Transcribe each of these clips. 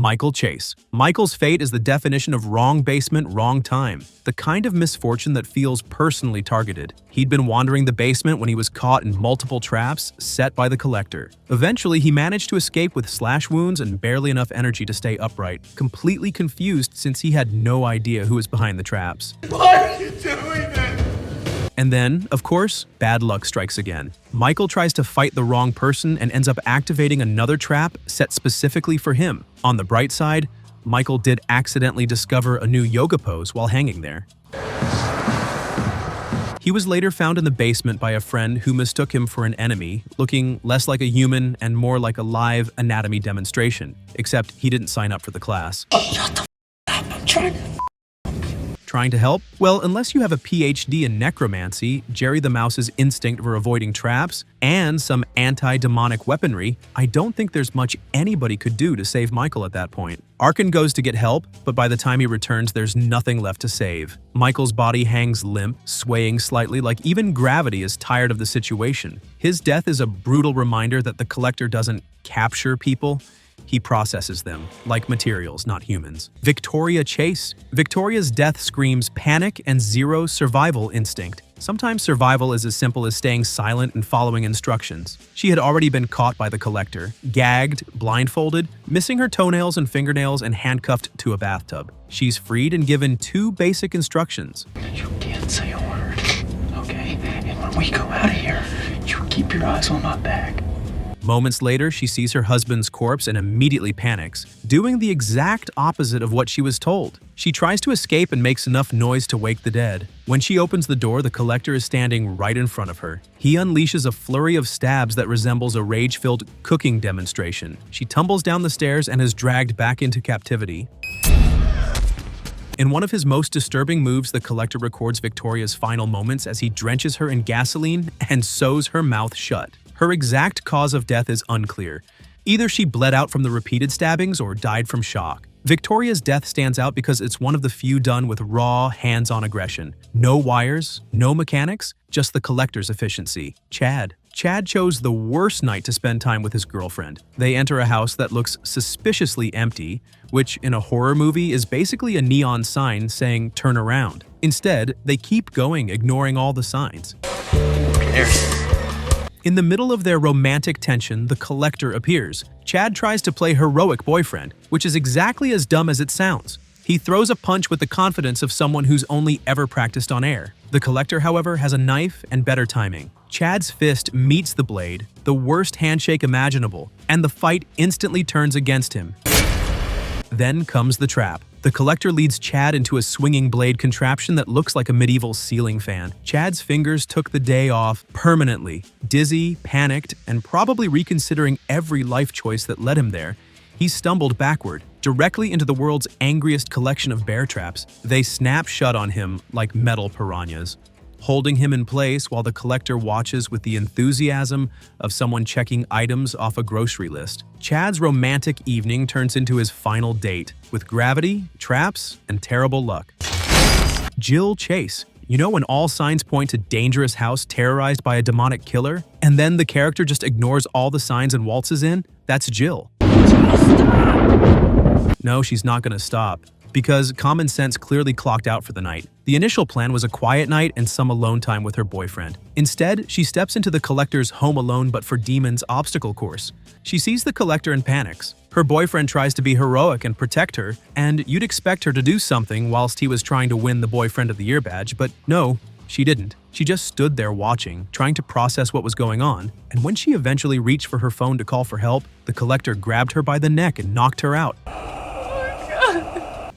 Michael Chase. Michael's fate is the definition of wrong basement, wrong time. The kind of misfortune that feels personally targeted. He'd been wandering the basement when he was caught in multiple traps set by the collector. Eventually, he managed to escape with slash wounds and barely enough energy to stay upright, completely confused since he had no idea who was behind the traps. Why are you doing this? And then, of course, bad luck strikes again. Michael tries to fight the wrong person and ends up activating another trap set specifically for him. On the bright side, Michael did accidentally discover a new yoga pose while hanging there. He was later found in the basement by a friend who mistook him for an enemy, looking less like a human and more like a live anatomy demonstration, except he didn't sign up for the class. Shut the f up, I'm Trying to help? Well, unless you have a PhD in necromancy, Jerry the Mouse's instinct for avoiding traps, and some anti-demonic weaponry, I don't think there's much anybody could do to save Michael at that point. Arkin goes to get help, but by the time he returns, there's nothing left to save. Michael's body hangs limp, swaying slightly like even gravity is tired of the situation. His death is a brutal reminder that the collector doesn't capture people. He processes them, like materials, not humans. Victoria Chase. Victoria's death screams panic and zero survival instinct. Sometimes survival is as simple as staying silent and following instructions. She had already been caught by the collector, gagged, blindfolded, missing her toenails and fingernails, and handcuffed to a bathtub. She's freed and given 2 basic instructions. You can't say a word, okay? And when we go out of here, you keep your eyes on my back. Moments later, she sees her husband's corpse and immediately panics, doing the exact opposite of what she was told. She tries to escape and makes enough noise to wake the dead. When she opens the door, the collector is standing right in front of her. He unleashes a flurry of stabs that resembles a rage-filled cooking demonstration. She tumbles down the stairs and is dragged back into captivity. In one of his most disturbing moves, the collector records Victoria's final moments as he drenches her in gasoline and sews her mouth shut. Her exact cause of death is unclear. Either she bled out from the repeated stabbings or died from shock. Victoria's death stands out because it's one of the few done with raw, hands-on aggression. No wires, no mechanics, just the collector's efficiency. Chad. Chad chose the worst night to spend time with his girlfriend. They enter a house that looks suspiciously empty, which in a horror movie is basically a neon sign saying turn around. Instead, they keep going, ignoring all the signs. In the middle of their romantic tension, the collector appears. Chad tries to play heroic boyfriend, which is exactly as dumb as it sounds. He throws a punch with the confidence of someone who's only ever practiced on air. The collector, however, has a knife and better timing. Chad's fist meets the blade, the worst handshake imaginable, and the fight instantly turns against him. Then comes the trap. The collector leads Chad into a swinging blade contraption that looks like a medieval ceiling fan. Chad's fingers took the day off permanently. Dizzy, panicked, and probably reconsidering every life choice that led him there, he stumbled backward, directly into the world's angriest collection of bear traps. They snap shut on him like metal piranhas, holding him in place while the collector watches with the enthusiasm of someone checking items off a grocery list. Chad's romantic evening turns into his final date, with gravity, traps, and terrible luck. Jill Chase. You know when all signs point to dangerous house terrorized by a demonic killer, and then the character just ignores all the signs and waltzes in? That's Jill. No, she's not gonna stop, because common sense clearly clocked out for the night. The initial plan was a quiet night and some alone time with her boyfriend. Instead, she steps into the collector's Home Alone but for Demons obstacle course. She sees the collector and panics. Her boyfriend tries to be heroic and protect her, and you'd expect her to do something whilst he was trying to win the Boyfriend of the Year badge, but no, she didn't. She just stood there watching, trying to process what was going on, and when she eventually reached for her phone to call for help, the collector grabbed her by the neck and knocked her out.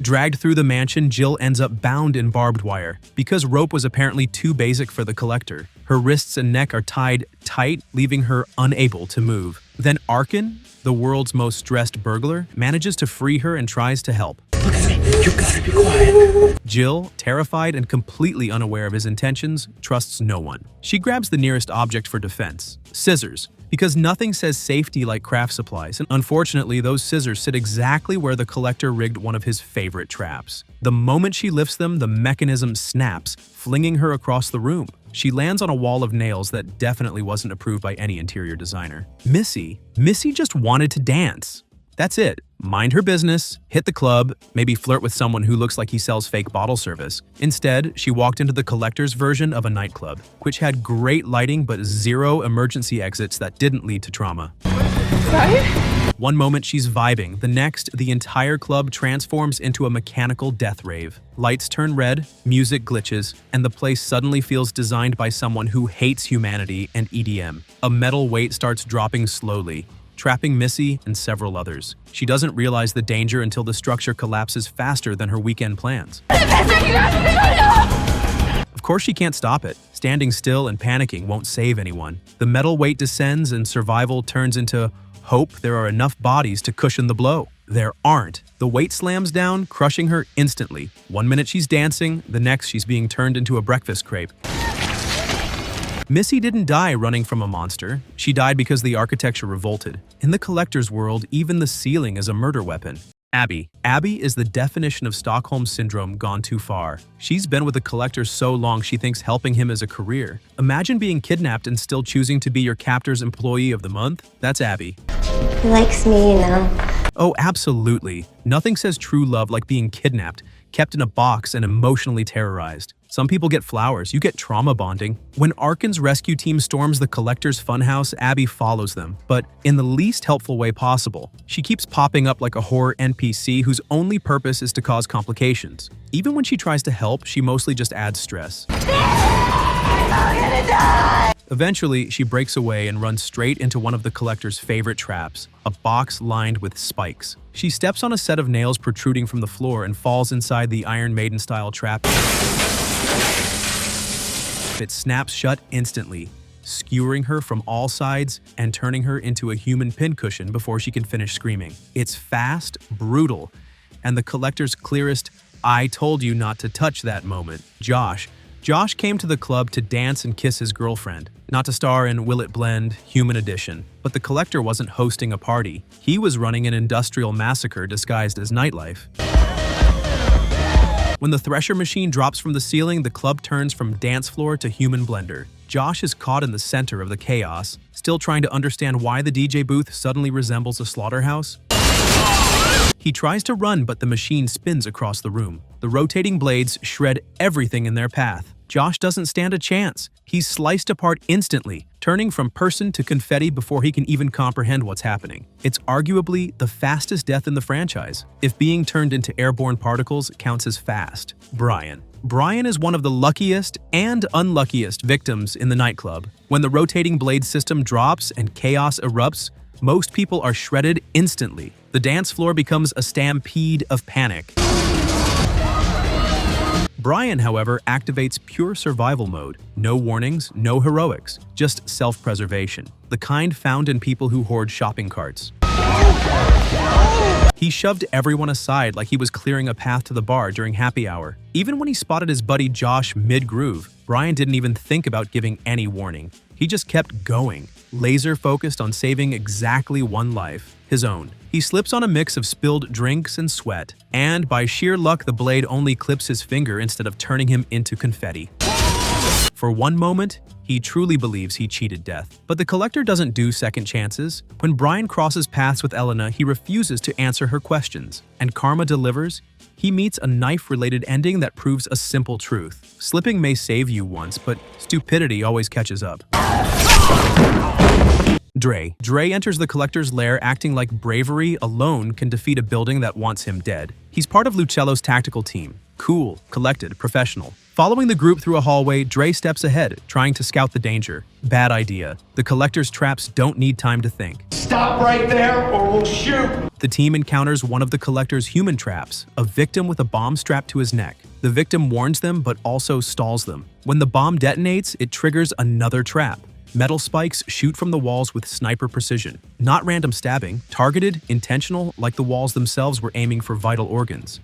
Dragged through the mansion, Jill ends up bound in barbed wire. Because rope was apparently too basic for the collector, her wrists and neck are tied tight, leaving her unable to move. Then Arkin, the world's most stressed burglar, manages to free her and tries to help. Look at me, you gotta be quiet. Jill, terrified and completely unaware of his intentions, trusts no one. She grabs the nearest object for defense, scissors, because nothing says safety like craft supplies, and unfortunately those scissors sit exactly where the collector rigged one of his favorite traps. The moment she lifts them, the mechanism snaps, flinging her across the room. She lands on a wall of nails that definitely wasn't approved by any interior designer. Missy just wanted to dance. That's it. mind her business, hit the club, maybe flirt with someone who looks like he sells fake bottle service. Instead, she walked into the collector's version of a nightclub, which had great lighting but zero emergency exits that didn't lead to trauma. One moment she's vibing, the next, the entire club transforms into a mechanical death rave. Lights turn red, music glitches, and the place suddenly feels designed by someone who hates humanity and EDM. A metal weight starts dropping slowly, trapping Missy and several others. She doesn't realize the danger until the structure collapses faster than her weekend plans. Of course she can't stop it. Standing still and panicking won't save anyone. The metal weight descends and survival turns into hope there are enough bodies to cushion the blow. There aren't. The weight slams down, crushing her instantly. One minute she's dancing, the next she's being turned into a breakfast crepe. Missy didn't die running from a monster. She died because the architecture revolted. In the collector's world, even the ceiling is a murder weapon. Abby. Abby is the definition of Stockholm Syndrome gone too far. She's been with the collector so long she thinks helping him is a career. Imagine being kidnapped and still choosing to be your captor's employee of the month. That's Abby. He likes me, you know. Oh, absolutely. Nothing says true love like being kidnapped, kept in a box, and emotionally terrorized. Some people get flowers, you get trauma bonding. When Arkin's rescue team storms the collector's funhouse, Abby follows them, but in the least helpful way possible. She keeps popping up like a horror NPC whose only purpose is to cause complications. Even when she tries to help, she mostly just adds stress. I'm gonna die! Eventually, she breaks away and runs straight into one of the collector's favorite traps, a box lined with spikes. She steps on a set of nails protruding from the floor and falls inside the Iron Maiden-style trap. It snaps shut instantly, skewering her from all sides and turning her into a human pincushion before she can finish screaming. It's fast, brutal, and the collector's clearest "I told you not to touch that" moment. Josh came to the club to dance and kiss his girlfriend, not to star in Will It Blend Human Edition. But the collector wasn't hosting a party. He was running an industrial massacre disguised as nightlife. When the thresher machine drops from the ceiling, the club turns from dance floor to human blender. Josh is caught in the center of the chaos, still trying to understand why the DJ booth suddenly resembles a slaughterhouse. He tries to run, but the machine spins across the room. The rotating blades shred everything in their path. Josh doesn't stand a chance. He's sliced apart instantly, turning from person to confetti before he can even comprehend what's happening. It's arguably the fastest death in the franchise, if being turned into airborne particles counts as fast. Brian is one of the luckiest and unluckiest victims in the nightclub. When the rotating blade system drops and chaos erupts, most people are shredded instantly. The dance floor becomes a stampede of panic. Brian, however, activates pure survival mode. No warnings, no heroics, just self-preservation. The kind found in people who hoard shopping carts. He shoved everyone aside like he was clearing a path to the bar during happy hour. Even when he spotted his buddy Josh mid-groove, Brian didn't even think about giving any warning. He just kept going, laser-focused on saving exactly one life, his own. He slips on a mix of spilled drinks and sweat, and by sheer luck the blade only clips his finger instead of turning him into confetti. For one moment, he truly believes he cheated death. But the collector doesn't do second chances. When Brian crosses paths with Elena, he refuses to answer her questions. And karma delivers. He meets a knife-related ending that proves a simple truth. Slipping may save you once, but stupidity always catches up. Dre enters the collector's lair acting like bravery alone can defeat a building that wants him dead. He's part of Lucello's tactical team. Cool, collected, professional. Following the group through a hallway, Dre steps ahead, trying to scout the danger. Bad idea. The collector's traps don't need time to think. Stop right there or we'll shoot! The team encounters one of the collector's human traps, a victim with a bomb strapped to his neck. The victim warns them but also stalls them. When the bomb detonates, it triggers another trap. Metal spikes shoot from the walls with sniper precision. Not random stabbing, targeted, intentional, like the walls themselves were aiming for vital organs.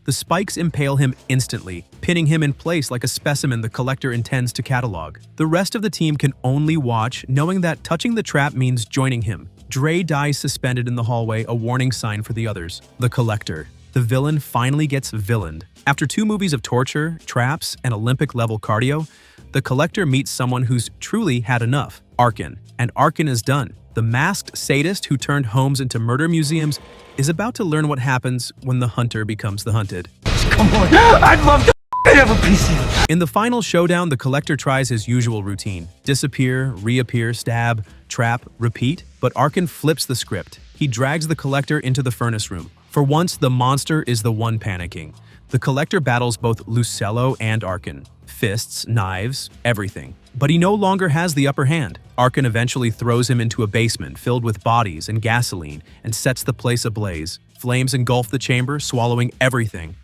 The spikes impale him instantly, pinning him in place like a specimen the collector intends to catalog. The rest of the team can only watch, knowing that touching the trap means joining him. Dre dies suspended in the hallway, a warning sign for the others. The collector. The villain finally gets villained. After 2 movies of torture, traps, and Olympic-level cardio, the collector meets someone who's truly had enough, Arkin. And Arkin is done. The masked sadist who turned homes into murder museums is about to learn what happens when the hunter becomes the hunted. Come on, I'd love to have a piece of you. In the final showdown, the collector tries his usual routine. Disappear, reappear, stab, trap, repeat. But Arkin flips the script. He drags the collector into the furnace room. For once, the monster is the one panicking. The collector battles both Lucello and Arkin. Fists, knives, everything. But he no longer has the upper hand. Arkin eventually throws him into a basement filled with bodies and gasoline and sets the place ablaze. Flames engulf the chamber, swallowing everything.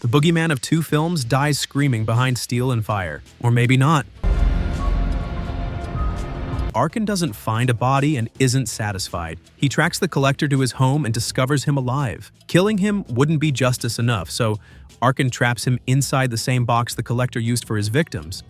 The boogeyman of two films dies screaming behind steel and fire. Or maybe not. Arkin doesn't find a body and isn't satisfied. He tracks the collector to his home and discovers him alive. Killing him wouldn't be justice enough, so Arkin traps him inside the same box the collector used for his victims.